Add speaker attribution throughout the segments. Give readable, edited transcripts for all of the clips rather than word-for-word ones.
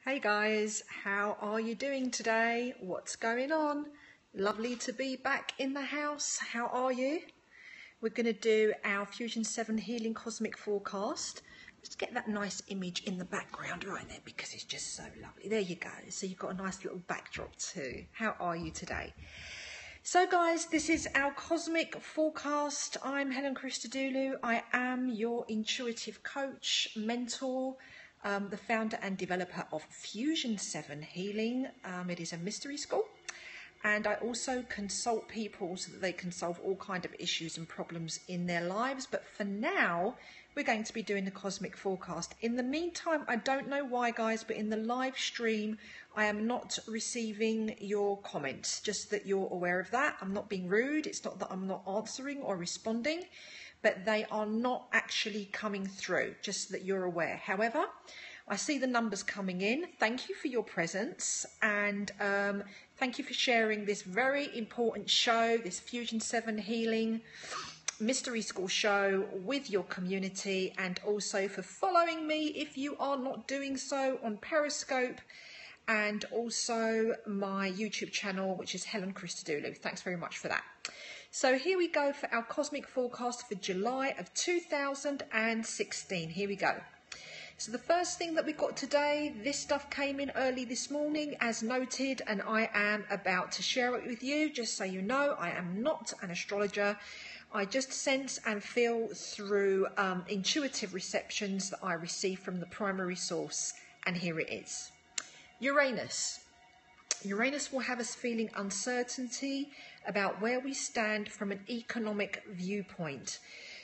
Speaker 1: Hey guys, how are you doing today? What's going on? Lovely to be back in the house. How are you? We're going to do our Fusion 7 Healing Cosmic Forecast. Let's get that nice image in the background right there because it's just so lovely. There you go. So you've got a nice little backdrop too. How are you today? So guys, this is our cosmic forecast. I'm Helen Christodoulou. I am your intuitive coach, mentor, the founder and developer of Fusion 7 Healing. It is a mystery school, and I also consult people so that they can solve all kinds of issues and problems in their lives. But for now, we're going to be doing the cosmic forecast. In the meantime, I don't know why guys, but in the live stream I am not receiving your comments, just that you're aware of that. I'm not being rude. It's not that I'm not answering or responding, but they are not actually coming through, just that you're aware. However, I see the numbers coming in. Thank you for your presence, and thank you for sharing this very important show, this Fusion 7 Healing Mystery School show with your community, and also for following me if you are not doing so on Periscope, and also my YouTube channel, which is Helen Christodoulou. Thanks very much for that. So here we go for our cosmic forecast for July of 2016. Here we go. So the first thing that we got today, this stuff came in early this morning as noted, and I am about to share it with you. Just so you know, I am not an astrologer. I just sense and feel through intuitive receptions that I receive from the primary source, and here it is. Uranus. Uranus will have us feeling uncertainty about where we stand from an economic viewpoint.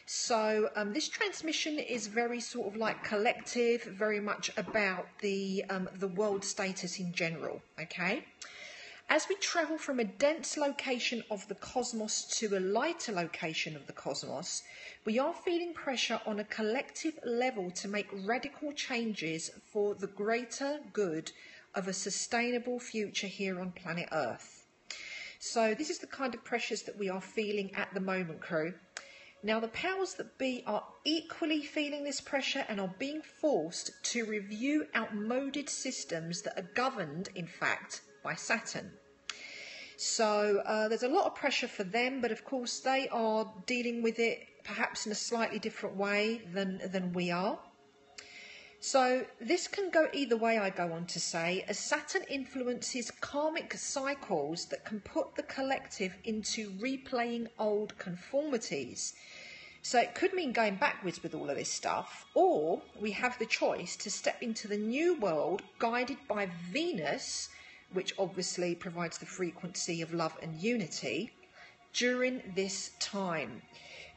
Speaker 1: So this transmission is very sort of like collective, very much about the world status in general, okay? As we travel from a dense location of the cosmos to a lighter location of the cosmos, we are feeling pressure on a collective level to make radical changes for the greater good of a sustainable future here on planet Earth. So this is the kind of pressures that we are feeling at the moment, crew. Now, the powers that be are equally feeling this pressure and are being forced to review outmoded systems that are governed, in fact, by Saturn. So there's a lot of pressure for them, but of course they are dealing with it perhaps in a slightly different way than we are. So this can go either way, I go on to say, as Saturn influences karmic cycles that can put the collective into replaying old conformities. So it could mean going backwards with all of this stuff, or we have the choice to step into the new world guided by Venus, which obviously provides the frequency of love and unity during this time.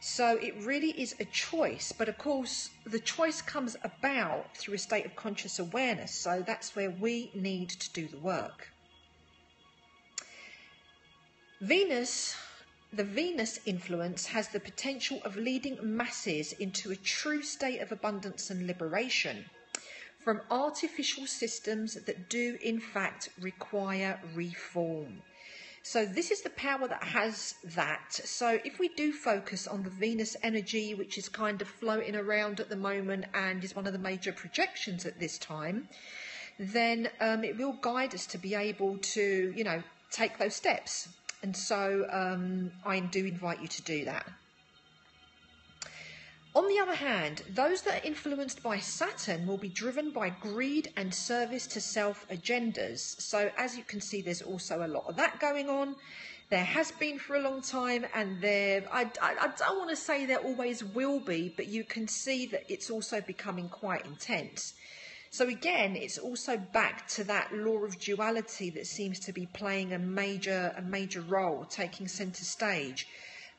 Speaker 1: So it really is a choice, but of course the choice comes about through a state of conscious awareness, so that's where we need to do the work. Venus, the Venus influence has the potential of leading masses into a true state of abundance and liberation from artificial systems that do in fact require reform. So this is the power that has that. So if we do focus on the Venus energy, which is kind of floating around at the moment and is one of the major projections at this time, then it will guide us to be able to, you know, take those steps. And so I do invite you to do that. On the other hand, those that are influenced by Saturn will be driven by greed and service to self agendas. So as you can see, there's also a lot of that going on. There has been for a long time, and I don't want to say there always will be, but you can see that it's also becoming quite intense. So again, it's also back to that law of duality that seems to be playing a major role, taking centre stage.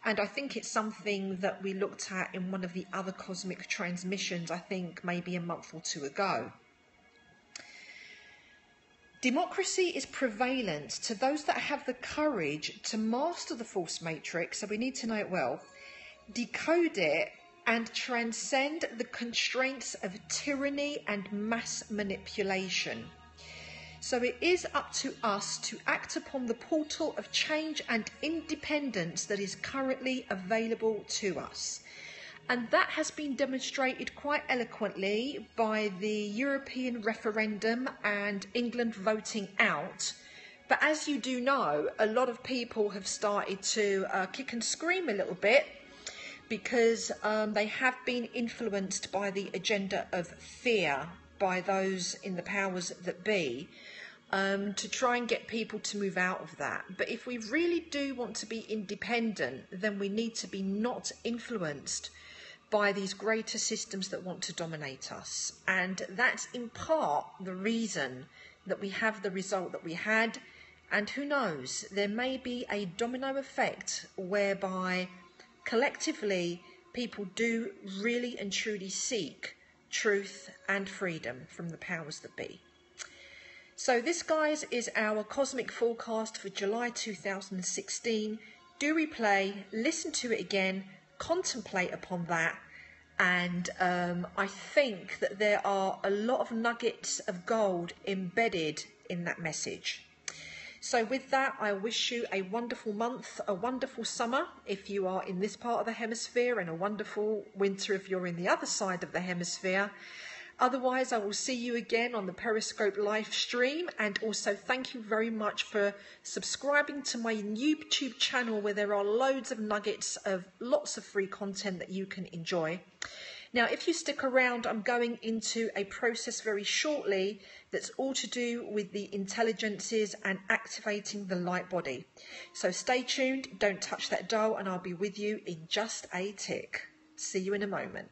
Speaker 1: And I think it's something that we looked at in one of the other cosmic transmissions, I think maybe a month or two ago. Democracy is prevalent to those that have the courage to master the false matrix, so we need to know it well, decode it, and transcend the constraints of tyranny and mass manipulation. So it is up to us to act upon the portal of change and independence that is currently available to us. And that has been demonstrated quite eloquently by the European referendum and England voting out. But as you do know, a lot of people have started to kick and scream a little bit because they have been influenced by the agenda of fear by those in the powers that be, to try and get people to move out of that. But if we really do want to be independent, then we need to be not influenced by these greater systems that want to dominate us. And that's in part the reason that we have the result that we had. And who knows, there may be a domino effect whereby collectively people do really and truly seek truth and freedom from the powers that be. So this, guys, is our cosmic forecast for July 2016. Do replay, listen to it again, contemplate upon that, and I think that there are a lot of nuggets of gold embedded in that message. So with that, I wish you a wonderful month, a wonderful summer if you are in this part of the hemisphere, and a wonderful winter if you're in the other side of the hemisphere. Otherwise, I will see you again on the Periscope live stream, and also thank you very much for subscribing to my YouTube channel, where there are loads of nuggets of lots of free content that you can enjoy. Now, if you stick around, I'm going into a process very shortly that's all to do with the intelligences and activating the light body. So stay tuned, don't touch that dial, and I'll be with you in just a tick. See you in a moment.